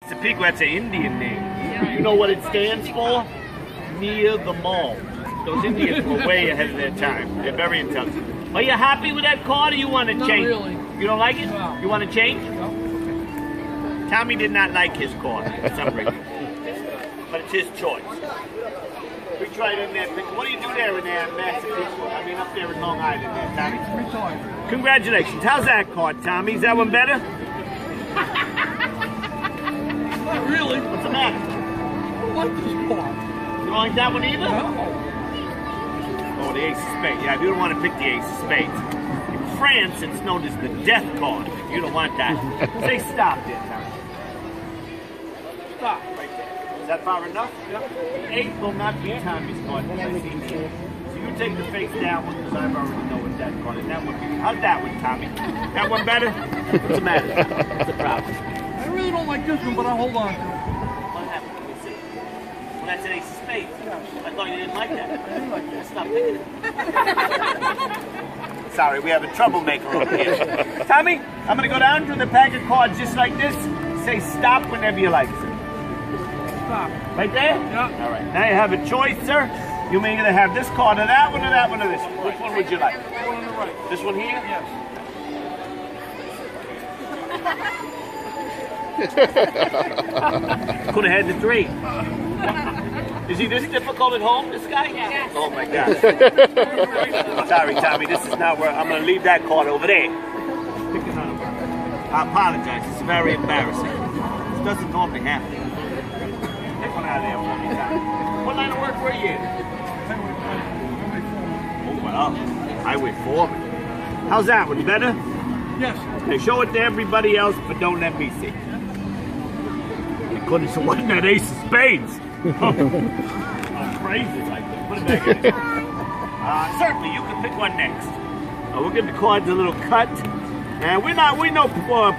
Topeka, that's an Indian name. You know what it stands for? Near the mall. Those Indians were way ahead of their time. They're very intelligent. Are you happy with that card or you want to change? Not really. You don't like it? No. You want to change? No. Tommy did not like his card for some reason. But it's his choice. We tried in there. What do you do there in there in Massachusetts? I mean, up there in Long Island there, Tommy? Retired. Congratulations. How's that card, Tommy? Is that one better? Not really. What's the matter? I don't like this part. You don't like that one either? No. Oh, the ace of spades. Yeah, you don't want to pick the ace of spades. In France, it's known as the death card. You don't want that. Say stop there, Tommy. Stop right there. Is that far enough? Yep. 8 will not be Tommy's card. So you take the face down one because I already know what that card is. That one be. How's that one, Tommy? That one better? What's the matter? What's the problem? I really don't like this one, but I hold on to it. What happened? Let me see. Well, that's an ace of spades. I thought you didn't like that. I didn't like that. Stop picking it. Sorry, we have a troublemaker over here. Tommy, I'm going to go down to the pack of cards just like this. Say stop whenever you like, sir. Stop. Right there? Yeah. All right. Now you have a choice, sir. You may either have this card or that one or that one or this one. Which one would you like? The one on the right. This one here? Yes. Could have had the 3. Is he this difficult at home, this guy? Yes. Oh my gosh. Sorry, Tommy, this is not where I'm going to leave that card over there. Pick another one. I apologize. It's very embarrassing. This doesn't normally happen. Take one out of there for me, Tommy. What line of work were you in? Oh, well, Highway 4. How's that one? Better? Yes. Okay, show it to everybody else, but don't let me see. Thank goodness it wasn't that ace of spades. I'm crazy like that. Put it back in there. Certainly, you can pick one next. We'll give the cards a little cut. And we know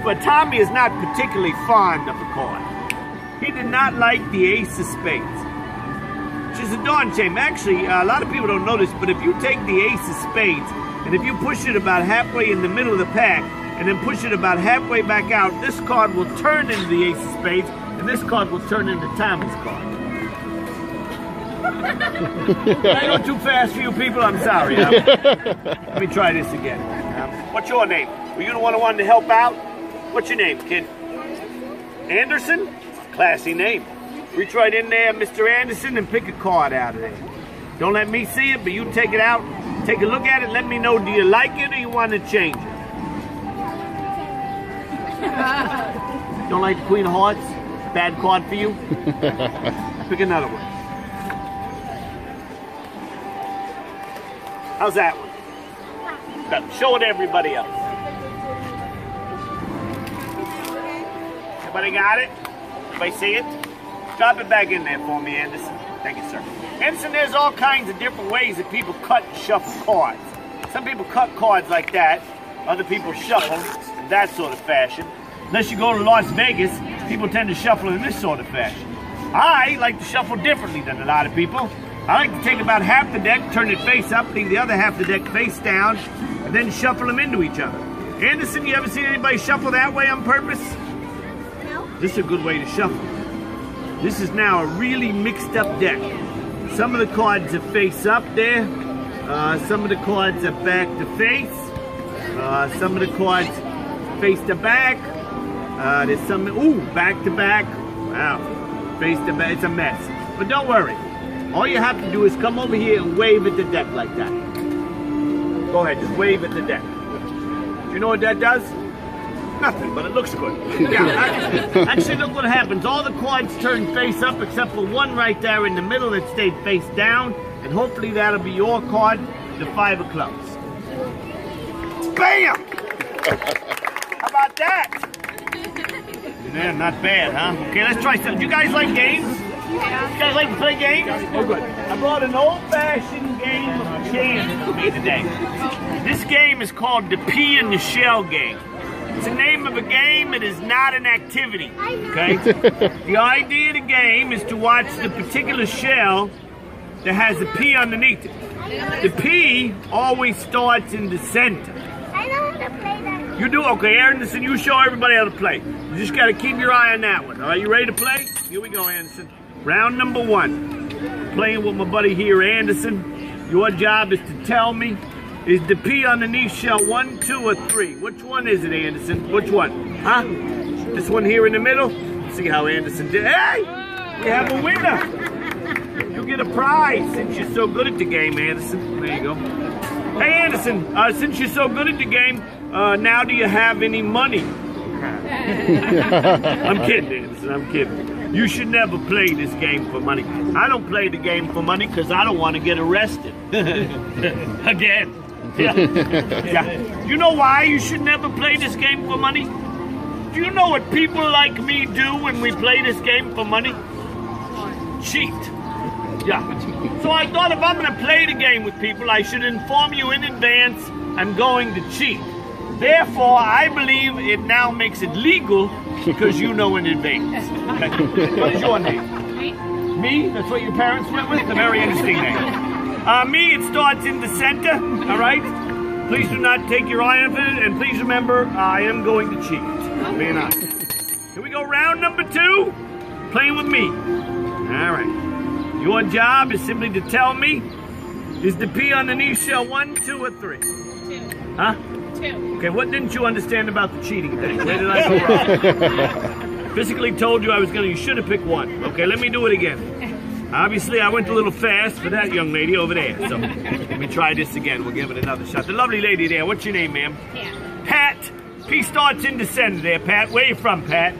but Tommy is not particularly fond of the card. He did not like the ace of spades, which is a darn shame. Actually, a lot of people don't know this, but if you take the ace of spades and if you push it about halfway in the middle of the pack and then push it about halfway back out, this card will turn into the ace of spades and this card will turn into Tommy's card. Did I go too fast for you people? I'm sorry. Let me try this again. What's your name? Were you the one who wanted to help out? What's your name, kid? Anderson? Classy name. Reach right in there, Mr. Anderson, and pick a card out of there. Don't let me see it, but you take it out, take a look at it, let me know, do you like it or you want to change it? Don't like the Queen of Hearts? Bad card for you? Pick another one. How's that one? Now, show it to everybody else. Everybody got it? Everybody see it? Drop it back in there for me, Anderson. Thank you, sir. Anderson, there's all kinds of different ways that people cut and shuffle cards. Some people cut cards like that. Other people shuffle in that sort of fashion. Unless you go to Las Vegas, people tend to shuffle in this sort of fashion. I like to shuffle differently than a lot of people. I like to take about half the deck, turn it face up, leave the other half of the deck face down, and then shuffle them into each other. Anderson, you ever seen anybody shuffle that way on purpose? No. This is a good way to shuffle. This is now a really mixed up deck. Some of the cards are face up there. Some of the cards are back to face. Some of the cards face to back. There's some, ooh, back to back. Wow, face to back, it's a mess. But don't worry. All you have to do is come over here and wave at the deck like that. Go ahead, just wave at the deck. Do you know what that does? Nothing, but it looks good. Yeah, actually, look what happens. All the cards turn face up except for one right there in the middle that stayed face down. And hopefully that'll be your card, the 5 of clubs. Bam! How about that? Yeah, not bad, huh? Okay, let's try something. Do you guys like games? Yeah. You guys like to play games? Oh, good. I brought an old-fashioned game of chance with me today. This game is called the Pea in the Shell game. It's the name of a game. It is not an activity, okay? The idea of the game is to watch the particular shell that has a pea underneath it. The pea always starts in the center. I know how to play that. You do? Okay, Anderson, you show everybody how to play. You just got to keep your eye on that one. All right, you ready to play? Here we go, Anderson. Round number 1. Playing with my buddy here, Anderson. Your job is to tell me, is the P underneath shell 1, 2, or 3? Which one is it, Anderson? Which one? Huh? This one here in the middle? Let's see how Anderson did. Hey! We have a winner! You get a prize since you're so good at the game, Anderson. There you go. Hey, Anderson, since you're so good at the game, now do you have any money? I'm kidding, Anderson, I'm kidding. You should never play this game for money. I don't play the game for money because I don't want to get arrested. Again. Yeah. You know why you should never play this game for money? Do you know what people like me do when we play this game for money? Cheat. Yeah. So I thought if I'm going to play the game with people, I should inform you in advance I'm going to cheat. Therefore, I believe it now makes it legal because you know in advance. What is your name? Me. Me? That's what your parents went with? A very interesting name. Me, it starts in the center, all right? Please do not take your eye off it, and please remember, I am going to cheat. Being honest. Here we go, round number 2. Playing with me. All right. Your job is simply to tell me, is the P underneath shell 1, 2, or 3? 2. Huh? 2. Okay, what didn't you understand about the cheating thing? Where did I go wrong? Physically told you I was you should have picked 1. Okay, let me do it again. Obviously, I went a little fast for that young lady over there. So, let me try this again. We'll give it another shot. The lovely lady there, what's your name, ma'am? Pat. Pat. P starts in the center there, Pat. Where you from, Pat?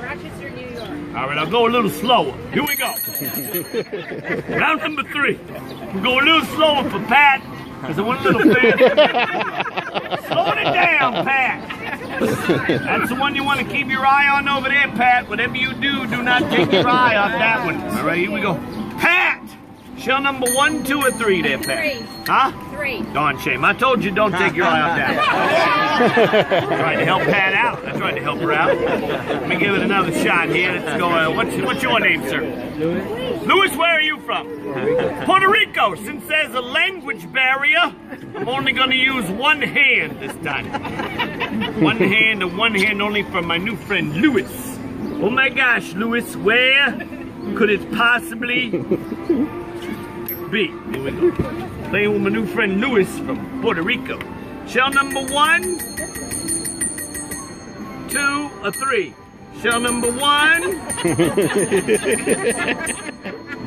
Rochester, New York. All right, I'll go a little slower. Here we go. Round number 3. We'll go a little slower for Pat, because I went a little fast. Slow it down, Pat. That's the one you want to keep your eye on over there, Pat. Whatever you do, do not take your eye off that one. All right, here we go. Pat! Shell number 1, 2, or 3 there, Pat? 3. Huh? 3. Darn shame. I told you don't take your eye off that. I tried to help Pat out. I tried to help her out. Let me give it another shot here. Let's go. What's your name, sir? Louis. Louis, where are you from? Puerto Rico. Since there's a language barrier, I'm only going to use one hand this time. One hand and one hand only for my new friend, Louis. Oh my gosh, Louis, where could it possibly be? Here we go. Playing with my new friend Louis from Puerto Rico. Shell number 1, 2, or 3. Shell number 1,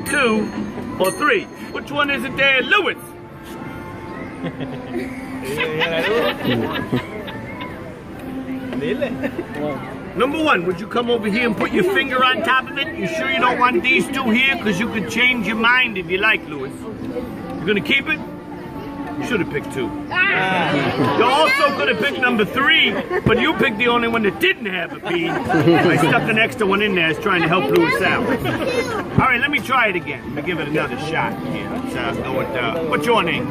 2, or 3. Which one is it there, Louis? Number 1, would you come over here and put your finger on top of it? You sure you don't want these 2 here? Because you could change your mind if you like, Louis. You gonna keep it? You should have picked 2. You also could have picked number 3, but you picked the only one that didn't have a P. I stuck an extra one in there. I was trying to help Louis out. All right, let me try it again. Let me give it another shot here. Let's go with, what's your name?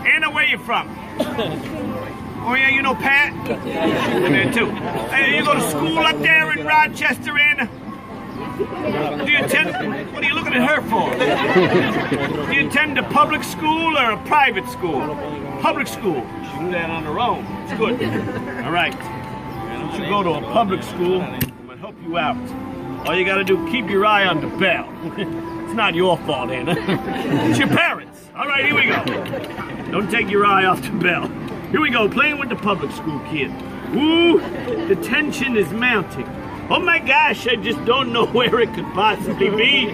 Anna, where you from? Oh yeah, you know Pat? There too. Hey, you go to school up there in Rochester, Anna? Do you attend? What are you looking at her for? Do you attend a public school or a private school? Public school. She do that on her own. It's good. All right. You should go to a public school. I'm gonna help you out. All you gotta do, keep your eye on the bell. It's not your fault, Anna. It's your parents. All right, here we go. Don't take your eye off the bell. Here we go, playing with the public school kid. Ooh, the tension is mounting. Oh my gosh, I just don't know where it could possibly be.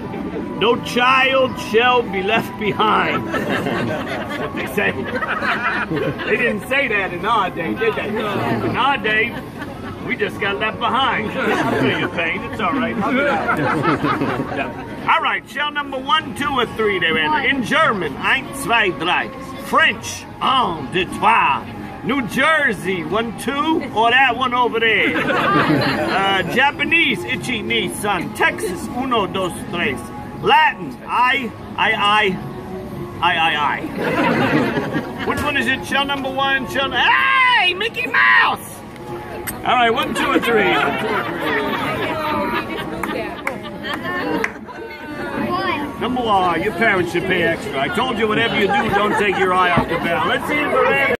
No child shall be left behind. That's what they say. They didn't say that in our day, did they? In our day, we just got left behind. I'll feel your pain, it's all right. All right, shell number 1, 2, or 3 there, Anna. In German, 1, 2, 3. French, 1, 2, 3. New Jersey, 1, 2, or that one over there. Japanese, ichi, ni, san. Texas, 1, 2, 3. Latin, I. Which one is it? Shell number 1, shell. Hey, Mickey Mouse! All right, 1, 2, or 3. 1, 2, or 3. Number 1, your parents should pay extra. I told you whatever you do, don't take your eye off the bell. Let's see if we're